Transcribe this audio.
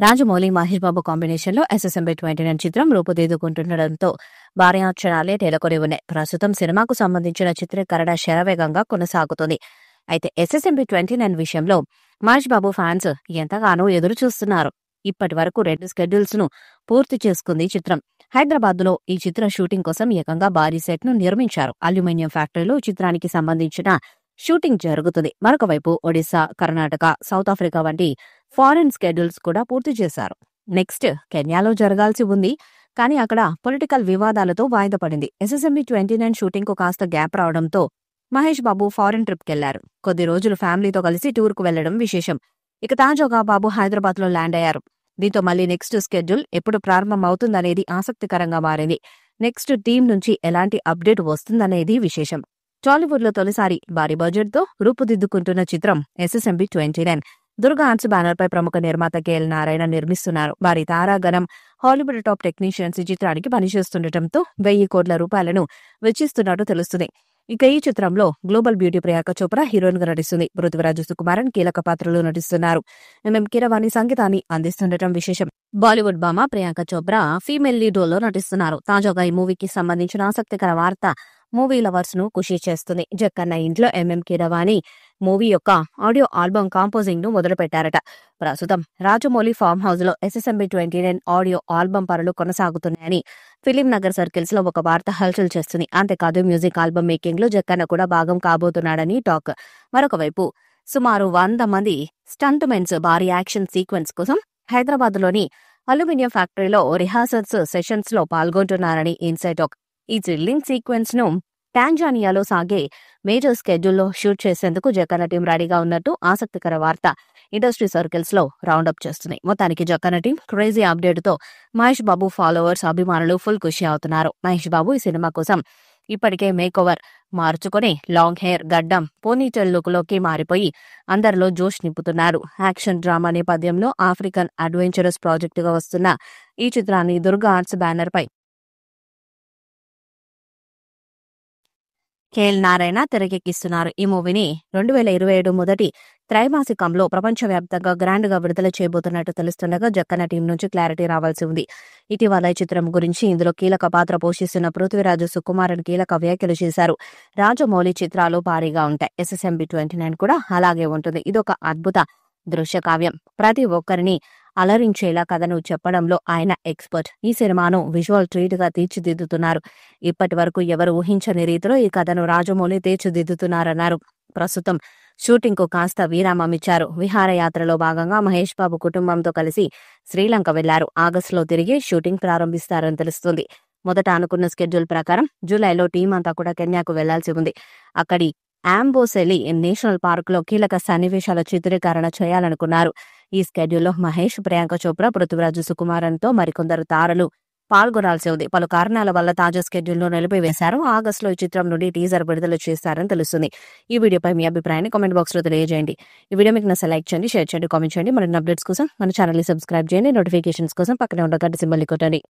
రాజమౌళి, మహేష్ బాబు కాంబినేషన్లో ఎస్ఎస్ఎంబి 29 చిత్రం రూపుదిద్దుకుంటుండటంతో భారీ అంచనాలే నెలకొని ఉన్నాయి. ప్రస్తుతం సినిమాకు సంబంధించిన చిత్రీకరణ శరవేగంగా కొనసాగుతుంది. అయితే ఎస్ఎస్ఎంబి 29 విషయంలో మహేష్ బాబు ఫ్యాన్స్ ఎంతగానో ఎదురు చూస్తున్నారు. ఇప్పటి వరకు 2 స్కెడ్యూల్స్ ను పూర్తి చేసుకుంది చిత్రం. హైదరాబాద్లో ఈ చిత్ర షూటింగ్ కోసం ఏకంగా భారీ సెట్ ను నిర్మించారు. అల్యూమినియం ఫ్యాక్టరీలో చిత్రానికి సంబంధించిన షూటింగ్ జరుగుతుంది. మరొక వైపు ఒడిశా, కర్ణాటక, సౌత్ ఆఫ్రికా వంటి ఫారెన్ స్కెడ్యూల్స్ కూడా పూర్తి చేశారు. నెక్స్ట్ కెన్యాలో జరగాల్సి ఉంది, కానీ అక్కడ పొలిటికల్ వివాదాలతో వాయిదా పడింది. ఎస్ఎస్ఎంబి 29 షూటింగ్ కు కాస్త గ్యాప్ రావడంతో మహేష్ బాబు ఫారెన్ ట్రిప్ కెళ్లారు. కొద్ది రోజులు ఫ్యామిలీతో కలిసి టూర్ కు వెళ్లడం విశేషం. ఇక తాజాగా బాబు హైదరాబాద్ లో ల్యాండ్ అయ్యారు. దీంతో మళ్లీ నెక్స్ట్ స్కెడ్యూల్ ఎప్పుడు ప్రారంభం అవుతుందనేది ఆసక్తికరంగా మారింది. నెక్స్ట్ టీం నుంచి ఎలాంటి అప్డేట్ వస్తుందనేది విశేషం. టాలీవుడ్ లో తొలిసారి భారీ బడ్జెట్ తో రూపుదిద్దుకుంటున్న చిత్రం ఎస్ఎస్ఎంబి 29. దుర్గా ఆర్ట్స్ బ్యానర్ పై ప్రముఖ నిర్మాత కేఎల్ నారాయణ నిర్మిస్తున్నారు. భారీ తారాగణం, హాలీవుడ్ టాప్ టెక్నీషియన్స్ ఈ చిత్రానికి పనిచేస్తుండటంతో 1,000 కోట్ల రూపాయలను వెచ్చిస్తున్నట్టు తెలుస్తుంది. ఇక ఈ చిత్రంలో global beauty Priyanka Chopra heroine గా నటిస్తుంది. పృథ్వీరాజ్ సుకుమారన్ కీలక పాత్రలో నటిస్తున్నారు. ఎంఎం కీరవాణి సంగీతాన్ని అందిస్తుండటం విశేషం. బాలీవుడ్ భామ Priyanka Chopra female lead role లో నటిస్తున్నారు. తాజాగా ఈ మూవీకి సంబంధించిన ఆసక్తికర వార్త మూవీ లవర్స్ ను ఖుషి చేస్తుంది. జక్కన్న ఇంట్లో ఎంఎం కీరవాణి మూవీ యొక్క ఆడియో ఆల్బమ్ కాంపోజింగ్ ను మొదలుపెట్టారట. ప్రస్తుతం రాజమౌళి ఫామ్ హౌస్ లో ఎస్ఎస్ఎంబి 29 ఆడియో ఆల్బమ్ పనులు కొనసాగుతున్నాయని ఫిలిం నగర్ సర్కిల్స్ లో ఒక వార్త హల్చల్ చేస్తుంది. అంతేకాదు మ్యూజిక్ ఆల్బమ్ మేకింగ్ లో జక్కన్న కూడా భాగం కాబోతున్నాడని టాక్. మరొక వైపు సుమారు 100 మంది స్టంట్ మెన్స్ భారీ యాక్షన్ సీక్వెన్స్ కోసం హైదరాబాద్ లోని అల్యూమినియం ఫ్యాక్టరీలో రిహార్సల్స్ సెషన్స్ లో పాల్గొంటున్నారని ఇన్సైడ్ టాక్. ఈ థ్రిల్లింగ్ సీక్వెన్స్ ను టాంజానియాలో సాగే మేజర్ స్కెడ్యూల్లో షూట్ చేసేందుకు జక్కన్న టీం రెడీగా ఉన్నట్టు ఆసక్తికర వార్త ఇండస్ట్రీ సర్కిల్స్ లో రౌండప్ చేస్తున్నాయి. మొత్తానికి జక్కన్న టీం క్రేజీ అప్డేట్ తో మహేష్ బాబు ఫాలోవర్స్, అభిమానులు ఫుల్ ఖుషి అవుతున్నారు. మహేష్ బాబు ఈ సినిమా కోసం ఇప్పటికే మేక్ ఓవర్ మార్చుకుని లాంగ్ హెయిర్, గడ్డం, పోనీటెల్ లుక్ లోకి మారిపోయి అందరిలో జోష్ నింపుతున్నారు. యాక్షన్ డ్రామా నేపథ్యంలో ఆఫ్రికన్ అడ్వెంచరస్ ప్రాజెక్టుగా వస్తున్న ఈ చిత్రాన్ని దుర్గా ఆర్ట్స్ బ్యానర్ పై కేఎల్ నారాయణ తెరకెక్కిస్తున్నారు. ఈ మూవీని 2027 మొదటి త్రైమాసికంలో ప్రపంచవ్యాప్తంగా గ్రాండ్ గా విడుదల చేయబోతున్నట్టు తెలుస్తుండగా జక్కన్న టీం నుంచి క్లారిటీ రావాల్సి ఉంది. ఇటీవల ఈ చిత్రం గురించి ఇందులో కీలక పాత్ర పోషిస్తున్న పృథ్వీరాజ్ సుకుమారన్ కీలక వ్యాఖ్యలు చేశారు. రాజమౌళి చిత్రాలు భారీగా ఉంటాయి, ఎస్ఎస్ఎంబి 29 కూడా అలాగే ఉంటుంది. ఇదొక అద్భుత దృశ్య కావ్యం. ప్రతి ఒక్కరిని అలరించేలా కథను చెప్పడంలో ఆయన ఎక్స్పర్ట్. ఈ సినిమాను విజువల్ ట్రీట్ గా తీర్చిదిద్దుతున్నారు. ఇప్పటి వరకు ఎవరు ఊహించని రీతిలో ఈ కథను రాజమౌళి తీర్చిదిద్దుతున్నారన్నారు. ప్రస్తుతం షూటింగ్ కు కాస్త విరామమిచ్చారు. విహారయాత్రలో భాగంగా మహేష్ బాబు కుటుంబంతో కలిసి శ్రీలంక వెళ్లారు. ఆగస్టులో తిరిగి షూటింగ్ ప్రారంభిస్తారని తెలుస్తుంది. మొదట అనుకున్న స్కెడ్యూల్ ప్రకారం జూలైలో టీం అంతా కూడా కెన్యాకు వెళ్లాల్సి ఉంది. అక్కడి ఆంబోసెలి నేషనల్ పార్క్ లో కీలక సన్నివేశాల చిత్రీకరణ చేయాలనుకున్నారు. ఈ స్కెడ్యూల్లో మహేష్, ప్రియాంక చోప్రా, పృథ్వీరాజ్ సుకుమారన్ తో మరికొందరు తారలు పాల్గొనాల్సి ఉంది. పలు కారణాల వల్ల తాజా స్కెడ్యూల్ ను నిలిపివేశారు. ఆగస్టులో ఈ చిత్రం నుండి టీజర్ విడుదల చేస్తారని తెలుస్తుంది. ఈ వీడియోపై మీ అభిప్రాయాన్ని కామెంట్ బాక్స్ లో తెలియజేయండి. ఈ వీడియో మీకు నచ్చ లైక్ చేయండి, షేర్ చేయండి, కామెంట్ చేయండి. మరిన్ని అప్డేట్స్ కోసం మన ఛానల్ ని సబ్స్క్రైబ్ చేయండి. నోటిఫికేషన్స్ కోసం పక్కనే ఉన్న గంట సింబల్ ని కొట్టండి.